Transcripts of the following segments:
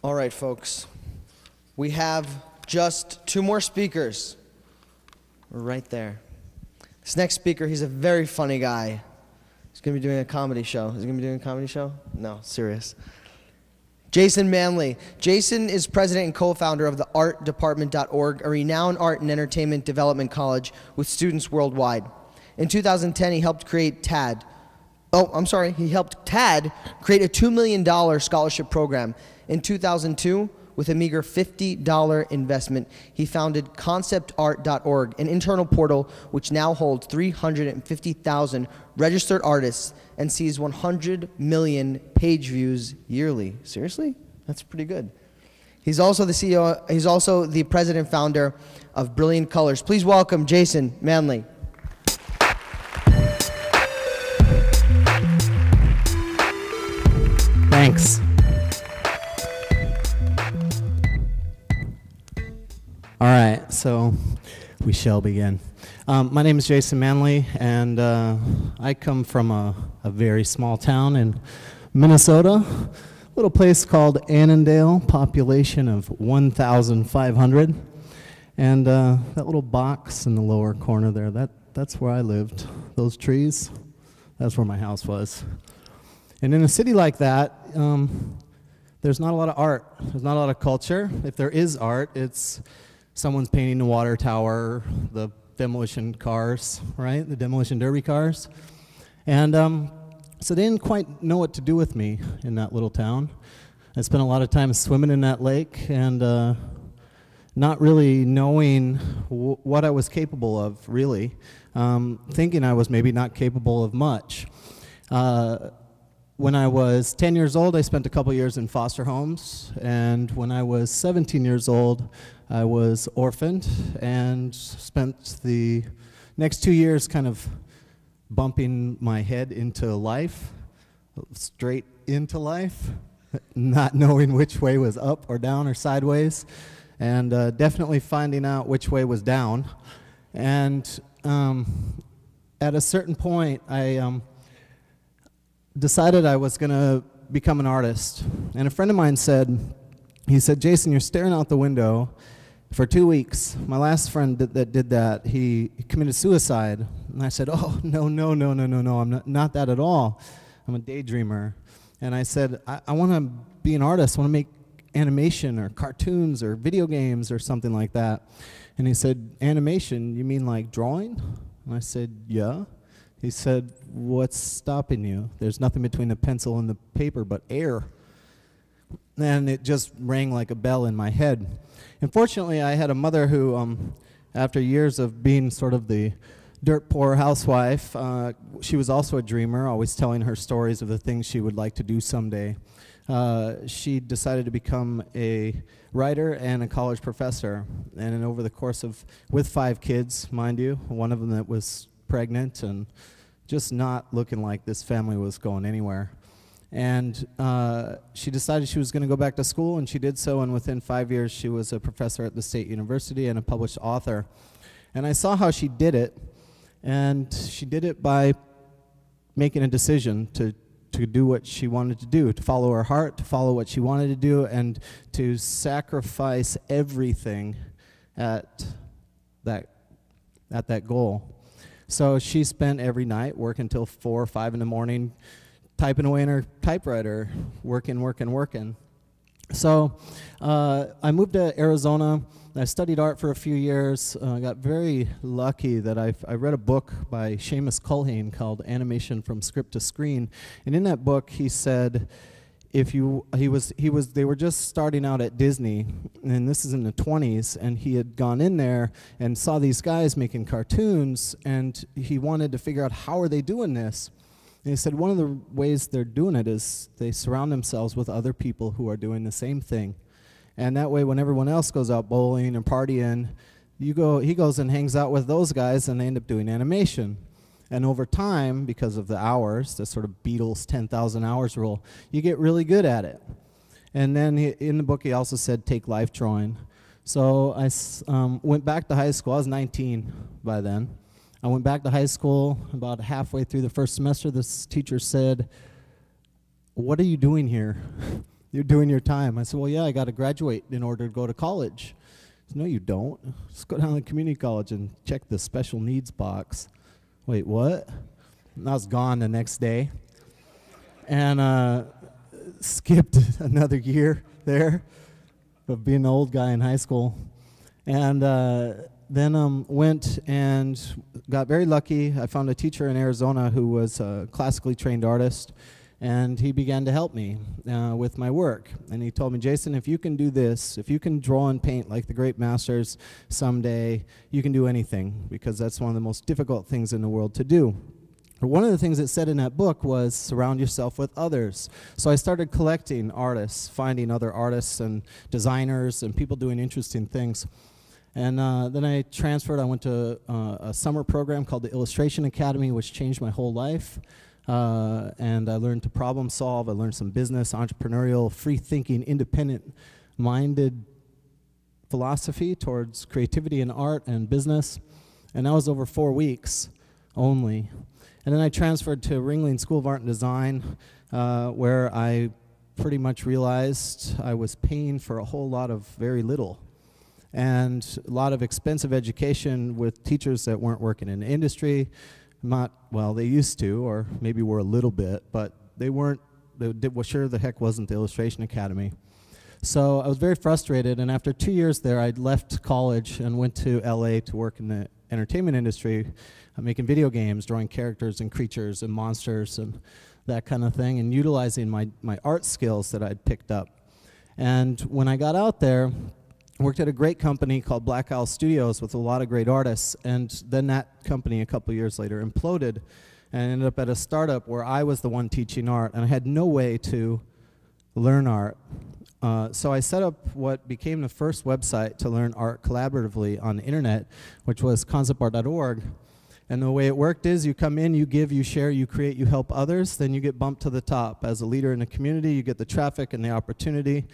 All right, folks. We have just 2 more speakers. We're right there. This next speaker, he's a very funny guy. He's going to be doing a comedy show. Is he going to be doing a comedy show? No, serious. Jason Manley. Jason is president and co-founder of the artdepartment.org, a renowned art and entertainment development college with students worldwide. In 2010, he helped create TAD. He helped TAD create a $2 million scholarship program. In 2002, with a meager $50 investment, he founded conceptart.org, an internal portal which now holds 350,000 registered artists and sees 100 million page views yearly. Seriously? That's pretty good. He's also the CEO, he's also the president and founder of Brilliant Colors. Please welcome Jason Manley. Thanks. All right, so we shall begin. My name is Jason Manley, and I come from a very small town in Minnesota, a little place called Annandale, population of 1,500. And that little box in the lower corner there, that's where I lived. Those trees, that's where my house was. And in a city like that, there's not a lot of art. There's not a lot of culture. If there is art, it's someone's painting the water tower, the demolition cars, right? The demolition derby cars. And so they didn't quite know what to do with me in that little town. I spent a lot of time swimming in that lake and not really knowing what I was capable of, really. Thinking I was maybe not capable of much. When I was 10 years old, I spent a couple years in foster homes, and when I was 17 years old, I was orphaned and spent the next 2 years kind of bumping my head into life, straight into life, not knowing which way was up or down or sideways, and definitely finding out which way was down. And at a certain point, I decided I was going to become an artist. And a friend of mine said, Jason, you're staring out the window for 2 weeks. My last friend that did that, he committed suicide. And I said, oh, no, I'm not that at all. I'm a daydreamer. And I said, I want to be an artist. I want to make animation or cartoons or video games or something like that. And he said, animation, you mean like drawing? And I said, yeah. He said, what's stopping you? There's nothing between the pencil and the paper but air. And it just rang like a bell in my head. Unfortunately, I had a mother who, after years of being sort of the dirt poor housewife, she was also a dreamer, always telling her stories of the things she would like to do someday. She decided to become a writer and a college professor. And over the course of, with 5 kids, mind you, one of them that was pregnant and just not looking like this family was going anywhere. And she decided she was going to go back to school, and she did so, and within 5 years she was a professor at the State University and a published author. And I saw how she did it, and she did it by making a decision to do what she wanted to do, to follow her heart, to follow what she wanted to do, and to sacrifice everything at that goal. So she spent every night working until 4 or 5 in the morning, typing away in her typewriter, working. So I moved to Arizona. I studied art for a few years. I got very lucky that I read a book by Seamus Culhane called Animation from Script to Screen. And in that book, he said, they were just starting out at Disney, and this is in the 20s, and he had gone in there and saw these guys making cartoons, and he wanted to figure out how are they doing this. And he said one of the ways they're doing it is they surround themselves with other people who are doing the same thing. And that way when everyone else goes out bowling and partying, he goes and hangs out with those guys, and they end up doing animation. And over time, because of the hours, the sort of Beatles 10,000 hours rule, you get really good at it. And then in the book, he also said, take life drawing. So I went back to high school. I was 19 by then. I went back to high school. About halfway through the first semester, this teacher said, what are you doing here? You're doing your time. I said, well, yeah, I got to graduate in order to go to college. He said, no, you don't. Just go down to community college and check the special needs box. Wait, what? And I was gone the next day. And skipped another year there of being an old guy in high school. And then went and got very lucky. I found a teacher in Arizona who was a classically trained artist. And he began to help me with my work. And he told me, Jason, if you can do this, if you can draw and paint like the great masters someday, you can do anything, because that's one of the most difficult things in the world to do. But one of the things it said in that book was surround yourself with others. So I started collecting artists, finding other artists and designers and people doing interesting things. And then I transferred. I went to a summer program called the Illustration Academy, which changed my whole life. And I learned to problem solve. I learned some business, entrepreneurial, free-thinking, independent-minded philosophy towards creativity and art and business. And that was over 4 weeks only. And then I transferred to Ringling School of Art and Design, where I pretty much realized I was paying for a whole lot of very little. And a lot of expensive education with teachers that weren't working in the industry. Not, well, they used to, or maybe were a little bit, but they weren't, well, sure the heck wasn't the Illustration Academy. So I was very frustrated, and after 2 years there, I left college and went to LA to work in the entertainment industry, making video games, drawing characters and creatures and monsters and that kind of thing, and utilizing my art skills that I'd picked up. And when I got out there, worked at a great company called Black Owl Studios with a lot of great artists, and then that company a couple years later imploded, and I ended up at a startup where I was the one teaching art, and I had no way to learn art. So I set up what became the first website to learn art collaboratively on the internet, which was conceptart.org. And the way it worked is you come in, you give, you share, you create, you help others, then you get bumped to the top. As a leader in the community, you get the traffic and the opportunity.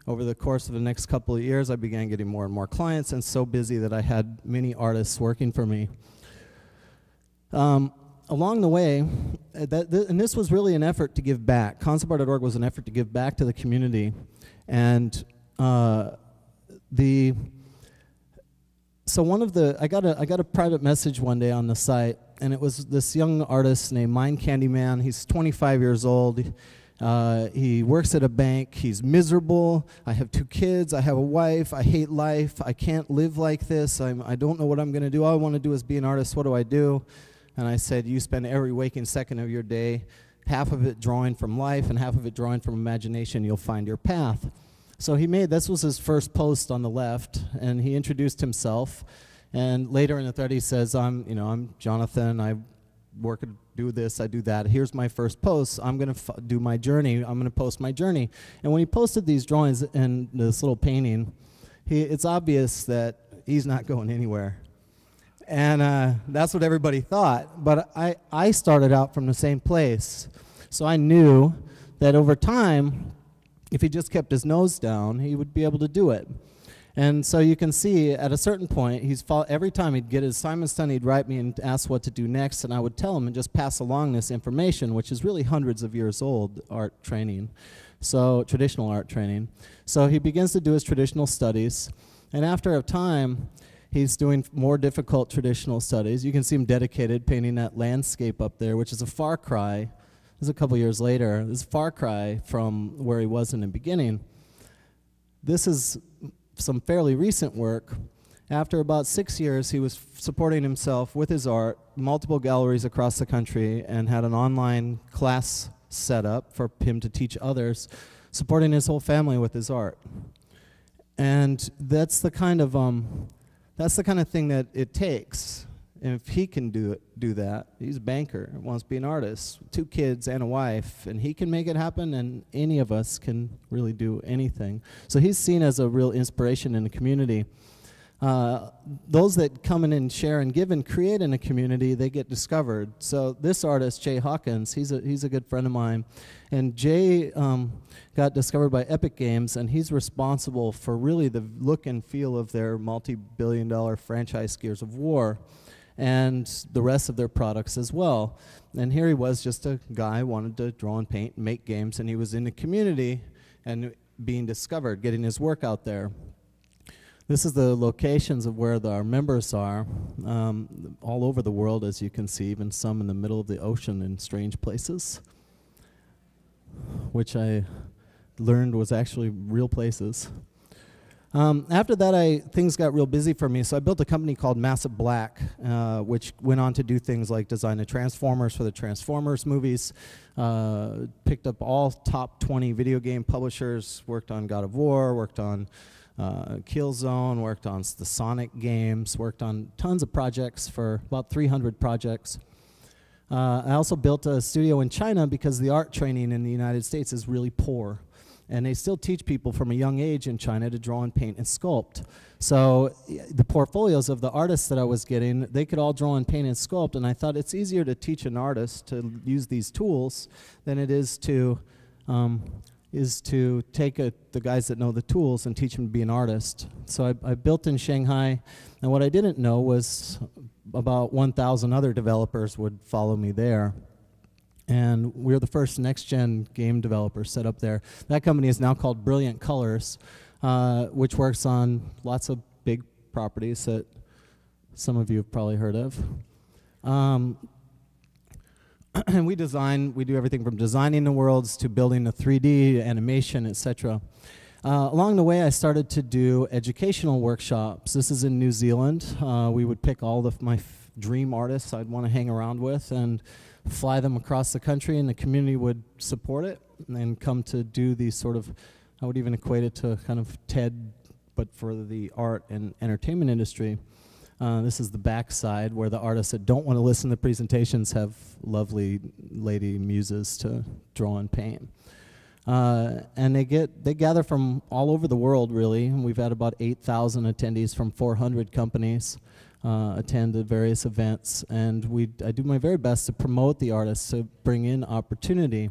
Over the course of the next couple of years, I began getting more and more clients, and so busy that I had many artists working for me. Along the way, and this was really an effort to give back. ConceptArt.org was an effort to give back to the community. And so I got a private message one day on the site, and it was this young artist named Mind Candy Man. He's 25 years old. He works at a bank. He's miserable. I have 2 kids. I have a wife. I hate life. I can't live like this. I don't know what I'm going to do. All I want to do is be an artist. What do I do? And I said, you spend every waking second of your day, half of it drawing from life and half of it drawing from imagination. You'll find your path. So this was his first post on the left, and he introduced himself. And later in the thread, he says, I'm Jonathan. I work, do this, I do that. Here's my first post. I'm going to do my journey. I'm going to post my journey. And when he posted these drawings and this little painting, it's obvious that he's not going anywhere. And that's what everybody thought. But I started out from the same place. So I knew that over time, if he just kept his nose down, he would be able to do it. And so you can see at a certain point, every time he'd get his assignments done, he'd write me and ask what to do next, and I would tell him and just pass along this information, which is really hundreds of years old art training, so traditional art training. So he begins to do his traditional studies, and after a time, he's doing more difficult traditional studies. You can see him dedicated, painting that landscape up there, which is a far cry. This is a couple years later. This is a far cry from where he was in the beginning. This is some fairly recent work. After about 6 years, he was supporting himself with his art, multiple galleries across the country, and had an online class set up for him to teach others, supporting his whole family with his art. And that's the kind of thing that it takes. And if he can do that, he's a banker, wants to be an artist, 2 kids and a wife, and he can make it happen, and any of us can really do anything. So he's seen as a real inspiration in the community. Those that come in and share and give and create in a community, they get discovered. So this artist, Jay Hawkins, he's a good friend of mine. And Jay got discovered by Epic Games, and he's responsible for really the look and feel of their multi-billion-dollar franchise Gears of War, and the rest of their products as well. And here he was, just a guy, wanted to draw and paint and make games, and he was in the community, and being discovered, getting his work out there. This is the locations of where our members are, all over the world, as you can see, even some in the middle of the ocean in strange places, which I learned was actually real places. After that, things got real busy for me, so I built a company called Massive Black, which went on to do things like design the Transformers for the Transformers movies, picked up all top 20 video game publishers, worked on God of War, worked on Killzone, worked on the Sonic games, worked on tons of projects for about 300 projects. I also built a studio in China because the art training in the United States is really poor. And they still teach people from a young age in China to draw and paint and sculpt. So the portfolios of the artists that I was getting, they could all draw and paint and sculpt, and I thought it's easier to teach an artist to use these tools than it is to take the guys that know the tools and teach them to be an artist. So I built in Shanghai, and what I didn't know was about 1,000 other developers would follow me there. And we're the first next-gen game developers set up there. That company is now called Brilliant Colors, which works on lots of big properties that some of you have probably heard of. And we do everything from designing the worlds to building the 3D, animation, etc. Along the way, I started to do educational workshops. This is in New Zealand. We would pick all of my dream artists I'd want to hang around with and fly them across the country, and the community would support it and come to do these sort of, I would even equate it to kind of TED, but for the art and entertainment industry. This is the back side where the artists that don't want to listen to presentations have lovely lady muses to draw and paint. And they gather from all over the world, really. And we've had about 8,000 attendees from 400 companies attend the various events, and I do my very best to promote the artists, to bring in opportunity.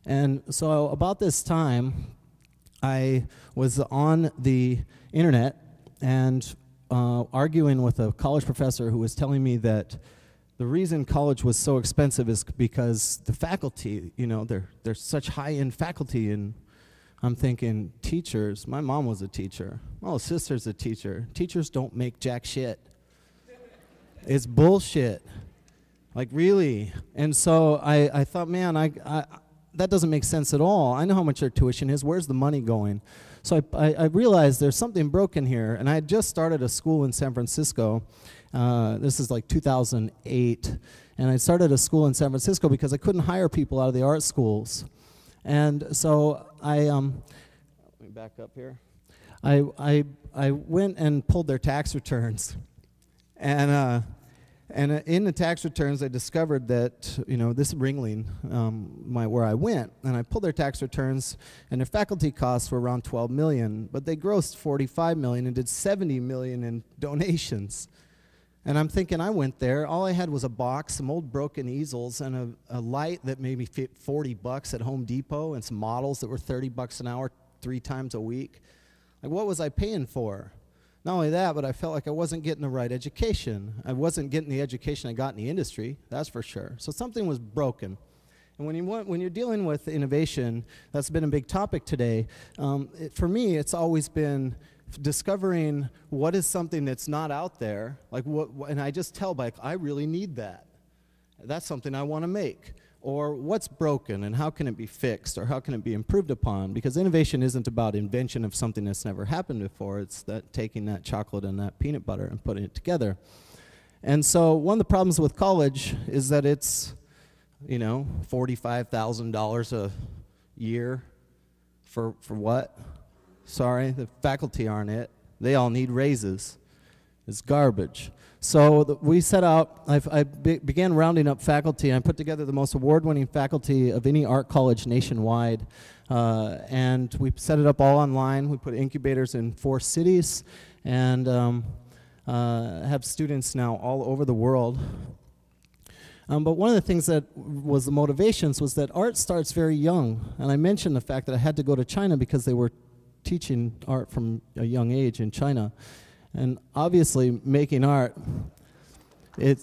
And so about this time, I was on the internet and arguing with a college professor who was telling me that the reason college was so expensive is because the faculty, there's such high-end faculty, and I'm thinking, teachers, my mom was a teacher, my sister's a teacher, teachers don't make jack shit. It's bullshit, like really. And so I thought, man, that doesn't make sense at all. I know how much their tuition is. Where's the money going? So I realized there's something broken here. And I had just started a school in San Francisco. This is like 2008. And I started a school in San Francisco because I couldn't hire people out of the art schools. And so let me back up here. I went and pulled their tax returns. And in the tax returns, I discovered that, this Ringling, where I went, and I pulled their tax returns, and their faculty costs were around $12 million, but they grossed $45 million and did $70 million in donations. And I'm thinking, I went there, all I had was a box, some old broken easels, and a light that made me fit $40 at Home Depot, and some models that were $30 an hour 3 times a week. Like, what was I paying for? Not only that, but I felt like I wasn't getting the right education. I wasn't getting the education I got in the industry, that's for sure. So something was broken. And when you're dealing with innovation, that's been a big topic today. For me, it's always been discovering what is something that's not out there, and I just tell, I really need that. That's something I want to make. Or what's broken and how can it be fixed, or how can it be improved upon? Because innovation isn't about invention of something that's never happened before. It's that taking that chocolate and that peanut butter and putting it together. And so one of the problems with college is that it's, $45,000 a year for what? Sorry, the faculty aren't it. They all need raises. It's garbage. So we set out, I began rounding up faculty, and I put together the most award-winning faculty of any art college nationwide. And we set it up all online. We put incubators in 4 cities, and have students now all over the world. But one of the things that was the motivations was that art starts very young. And I mentioned the fact that I had to go to China because they were teaching art from a young age in China. And obviously, making art, and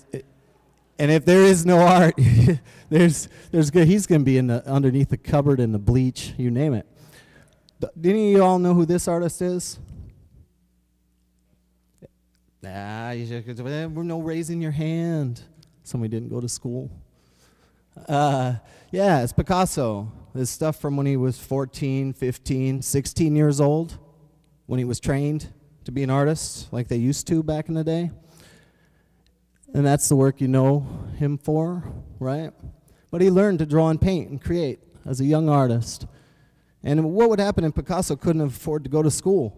if there is no art, he's going to be underneath the cupboard in the bleach, you name it. Any of you all know who this artist is? We're no raising your hand. Somebody didn't go to school. Yeah, it's Picasso. This stuff from when he was 14, 15, 16 years old, when he was trained to be an artist like they used to back in the day. And that's the work you know him for, right? But he learned to draw and paint and create as a young artist. And what would happen if Picasso couldn't afford to go to school?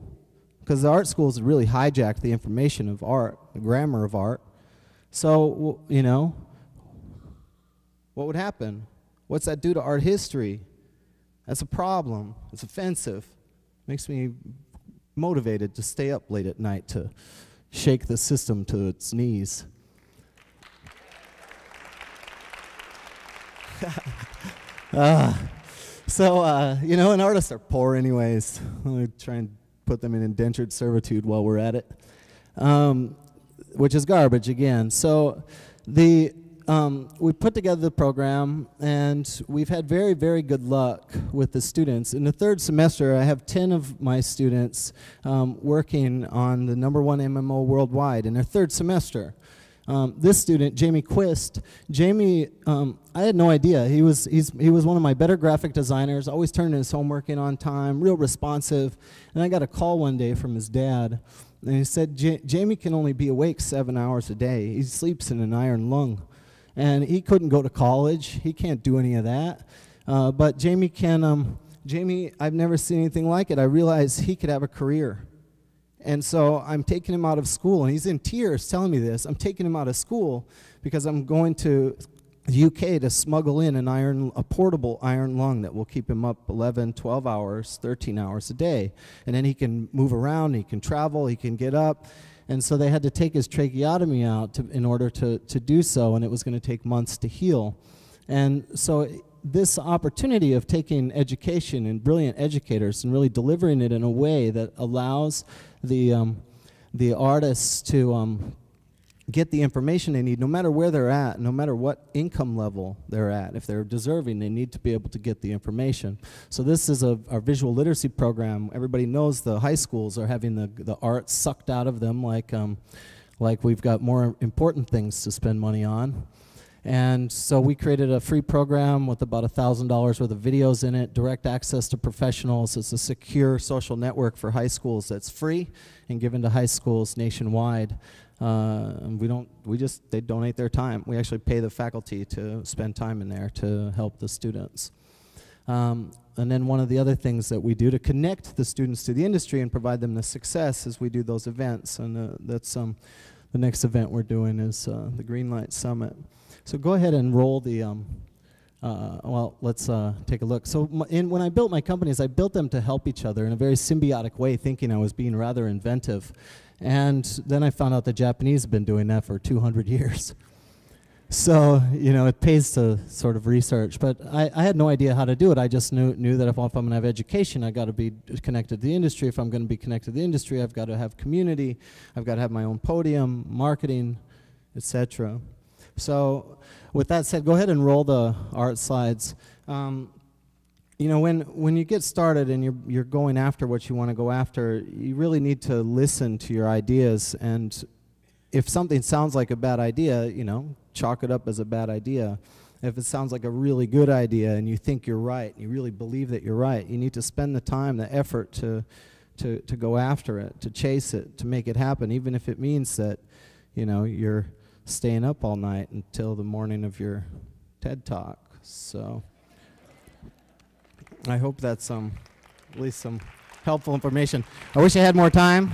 Because the art schools really hijacked the information of art, the grammar of art. So, you know, what would happen? What's that do to art history? That's a problem. It's offensive. Makes me motivated to stay up late at night to shake the system to its knees. You know, and artists are poor anyways. I'll try and put them in indentured servitude while we're at it, which is garbage again. So we put together the program, and we've had very, very good luck with the students. In the third semester, I have 10 of my students working on the #1 MMO worldwide in their third semester. This student, Jamie Quist, I had no idea. He was one of my better graphic designers, always turned in his homework in on time, real responsive. And I got a call one day from his dad, and he said, Jamie can only be awake 7 hours a day. He sleeps in an iron lung. And he couldn't go to college. He can't do any of that. But Jamie can, I've never seen anything like it. I realized he could have a career. And so I'm taking him out of school, and he's in tears telling me this. I'm taking him out of school because I'm going to the UK to smuggle in a portable iron lung that will keep him up 11, 12 hours, 13 hours a day. And then he can move around, he can travel, he can get up. And so they had to take his tracheotomy out in order to do so, and it was going to take months to heal. And so this opportunity of taking education and brilliant educators and really delivering it in a way that allows the artists to get the information they need, no matter where they're at, no matter what income level they're at. If they're deserving, they need to be able to get the information. So this is our visual literacy program. Everybody knows the high schools are having the art sucked out of them like we've got more important things to spend money on. And so we created a free program with about $1,000 worth of videos in it, direct access to professionals. It's a secure social network for high schools that's free and given to high schools nationwide. And they donate their time. We actually pay the faculty to spend time in there to help the students. And then one of the other things that we do to connect the students to the industry and provide them the success is we do those events. And that's the next event we're doing is the Greenlight Summit. So go ahead and roll the, let's take a look. So when I built my companies, I built them to help each other in a very symbiotic way, thinking I was being rather inventive. And then I found out the Japanese have been doing that for 200 years. So, you know, it pays to sort of research. But I had no idea how to do it. I just knew that if I'm going to have education, I've got to be connected to the industry. If I'm going to be connected to the industry, I've got to have community. I've got to have my own podium, marketing, etc. So with that said, go ahead and roll the art slides. You know, when you get started and you're going after what you want to go after, you really need to listen to your ideas. And if something sounds like a bad idea, you know, chalk it up as a bad idea. If it sounds like a really good idea and you think you're right, you really believe that you're right, you need to spend the time, the effort to go after it, to chase it, to make it happen, even if it means that, you know, you're staying up all night until the morning of your TED Talk. So I hope that's at least some helpful information. I wish I had more time.